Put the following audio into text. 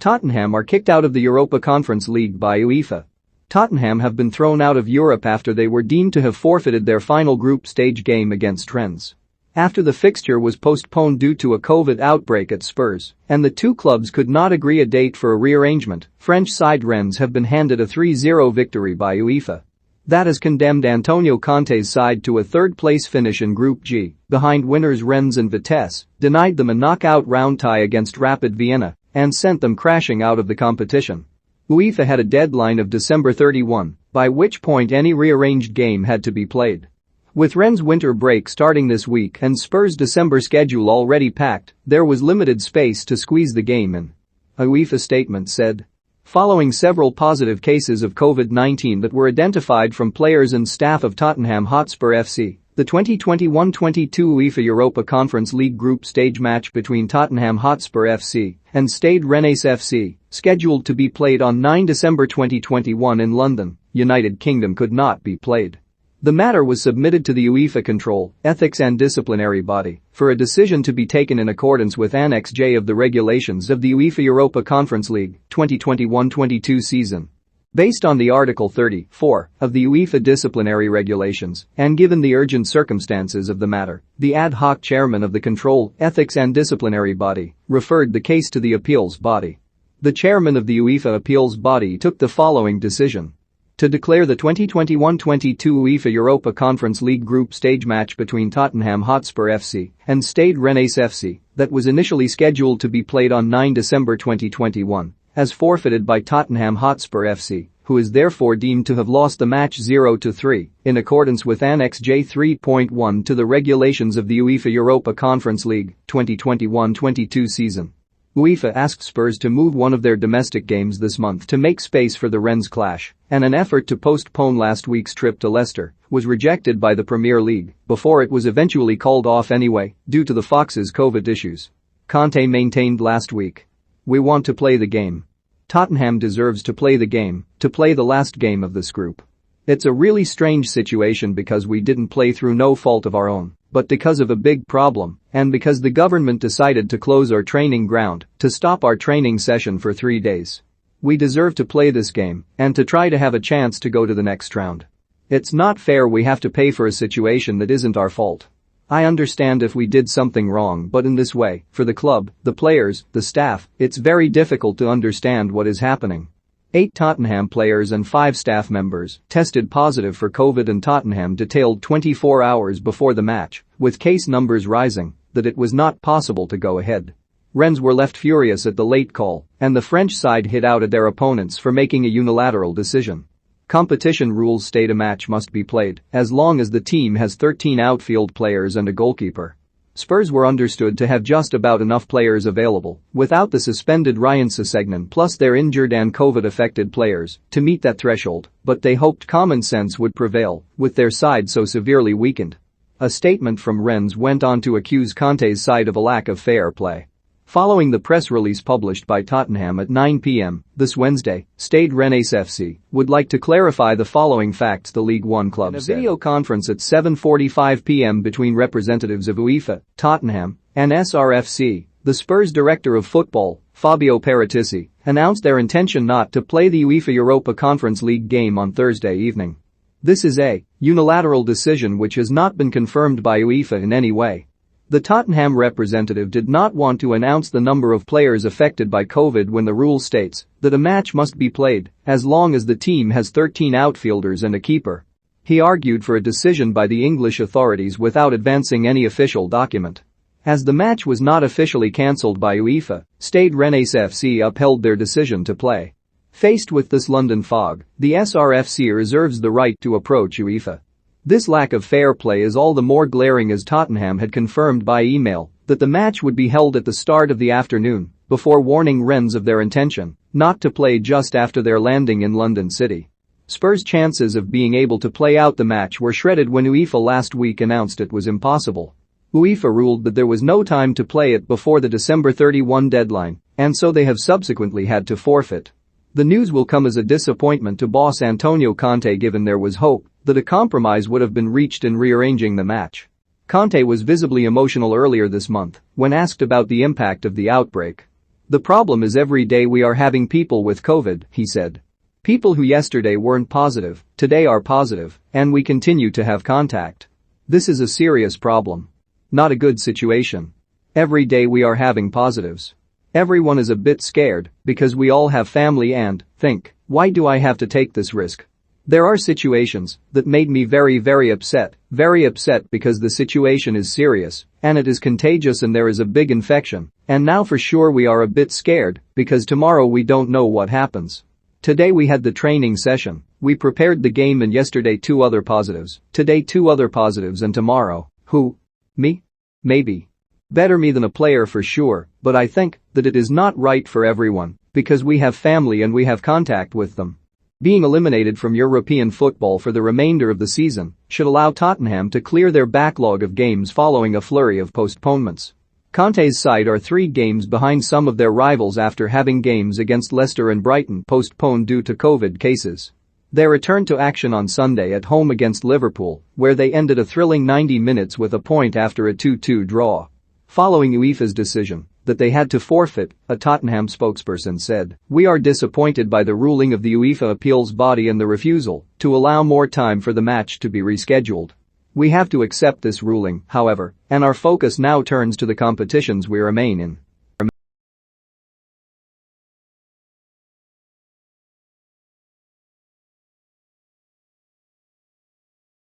Tottenham are kicked out of the Europa Conference League by UEFA. Tottenham have been thrown out of Europe after they were deemed to have forfeited their final group stage game against Rennes. After the fixture was postponed due to a COVID outbreak at Spurs, and the two clubs could not agree a date for a rearrangement, French side Rennes have been handed a 3-0 victory by UEFA. That has condemned Antonio Conte's side to a third-place finish in Group G, behind winners Rennes and Vitesse, denied them a knockout round tie against Rapid Vienna, and sent them crashing out of the competition. UEFA had a deadline of December 31, by which point any rearranged game had to be played. With Rennes' winter break starting this week and Spurs' December schedule already packed, there was limited space to squeeze the game in. A UEFA statement said. Following several positive cases of COVID-19 that were identified from players and staff of Tottenham Hotspur FC, the 2021-22 UEFA Europa Conference League group stage match between Tottenham Hotspur FC and Stade Rennais FC, scheduled to be played on 9 December 2021 in London, United Kingdom, could not be played. The matter was submitted to the UEFA Control, Ethics and Disciplinary Body for a decision to be taken in accordance with Annex J of the regulations of the UEFA Europa Conference League 2021-22 season. Based on the Article 34 of the UEFA disciplinary regulations, and given the urgent circumstances of the matter, the ad hoc chairman of the Control, Ethics and Disciplinary Body referred the case to the appeals body. The chairman of the UEFA appeals body took the following decision. To declare the 2021-22 UEFA Europa Conference League group stage match between Tottenham Hotspur FC and Stade Rennais FC, that was initially scheduled to be played on 9 December 2021, as forfeited by Tottenham Hotspur FC, who is therefore deemed to have lost the match 0-3, in accordance with Annex J 3.1 to the regulations of the UEFA Europa Conference League 2021-22 season. UEFA asked Spurs to move one of their domestic games this month to make space for the Rennes clash, and an effort to postpone last week's trip to Leicester was rejected by the Premier League before it was eventually called off anyway due to the Fox's COVID issues. Conte maintained last week. We want to play the game. Tottenham deserves to play the game, to play the last game of this group. It's a really strange situation because we didn't play through no fault of our own, but because of a big problem, and because the government decided to close our training ground, to stop our training session for 3 days. We deserve to play this game, and to try to have a chance to go to the next round. It's not fair we have to pay for a situation that isn't our fault. I understand if we did something wrong, but in this way, for the club, the players, the staff, it's very difficult to understand what is happening. 8 Tottenham players and 5 staff members tested positive for COVID, and Tottenham detailed 24 hours before the match, with case numbers rising, that it was not possible to go ahead. Rennes were left furious at the late call, and the French side hit out at their opponents for making a unilateral decision. Competition rules state a match must be played as long as the team has 13 outfield players and a goalkeeper. Spurs were understood to have just about enough players available, without the suspended Ryan Sessegnon plus their injured and COVID-affected players, to meet that threshold, but they hoped common sense would prevail, with their side so severely weakened. A statement from Rennes went on to accuse Conte's side of a lack of fair play. Following the press release published by Tottenham at 9 p.m. this Wednesday, Stade Rennais FC would like to clarify the following facts, the League One club said. In a video conference at 7:45 p.m. between representatives of UEFA, Tottenham, and SRFC, the Spurs director of football, Fabio Paratici, announced their intention not to play the UEFA Europa Conference League game on Thursday evening. This is a unilateral decision which has not been confirmed by UEFA in any way. The Tottenham representative did not want to announce the number of players affected by COVID when the rule states that a match must be played as long as the team has 13 outfielders and a keeper. He argued for a decision by the English authorities without advancing any official document. As the match was not officially cancelled by UEFA, Stade Rennais FC upheld their decision to play. Faced with this London fog, the SRFC reserves the right to approach UEFA. This lack of fair play is all the more glaring as Tottenham had confirmed by email that the match would be held at the start of the afternoon, before warning Rennes of their intention not to play just after their landing in London City. Spurs' chances of being able to play out the match were shredded when UEFA last week announced it was impossible. UEFA ruled that there was no time to play it before the December 31 deadline, and so they have subsequently had to forfeit. The news will come as a disappointment to boss Antonio Conte, given there was hope that a compromise would have been reached in rearranging the match. Conte was visibly emotional earlier this month when asked about the impact of the outbreak. "The problem is every day we are having people with COVID," he said. "People who yesterday weren't positive, today are positive, and we continue to have contact. This is a serious problem. Not a good situation. Every day we are having positives. Everyone is a bit scared because we all have family and think, why do I have to take this risk? There are situations that made me very upset because the situation is serious and it is contagious and there is a big infection, and now for sure we are a bit scared because tomorrow we don't know what happens. Today we had the training session, we prepared the game and yesterday 2 other positives, today 2 other positives and tomorrow, who? Me? Maybe. Better me than a player for sure, but I think that it is not right for everyone because we have family and we have contact with them." Being eliminated from European football for the remainder of the season should allow Tottenham to clear their backlog of games following a flurry of postponements. Conte's side are 3 games behind some of their rivals after having games against Leicester and Brighton postponed due to COVID cases. They returned to action on Sunday at home against Liverpool, where they ended a thrilling 90 minutes with a point after a 2-2 draw. Following UEFA's decision that they had to forfeit, a Tottenham spokesperson said, "We are disappointed by the ruling of the UEFA appeals body and the refusal to allow more time for the match to be rescheduled. We have to accept this ruling, however, and our focus now turns to the competitions we remain in."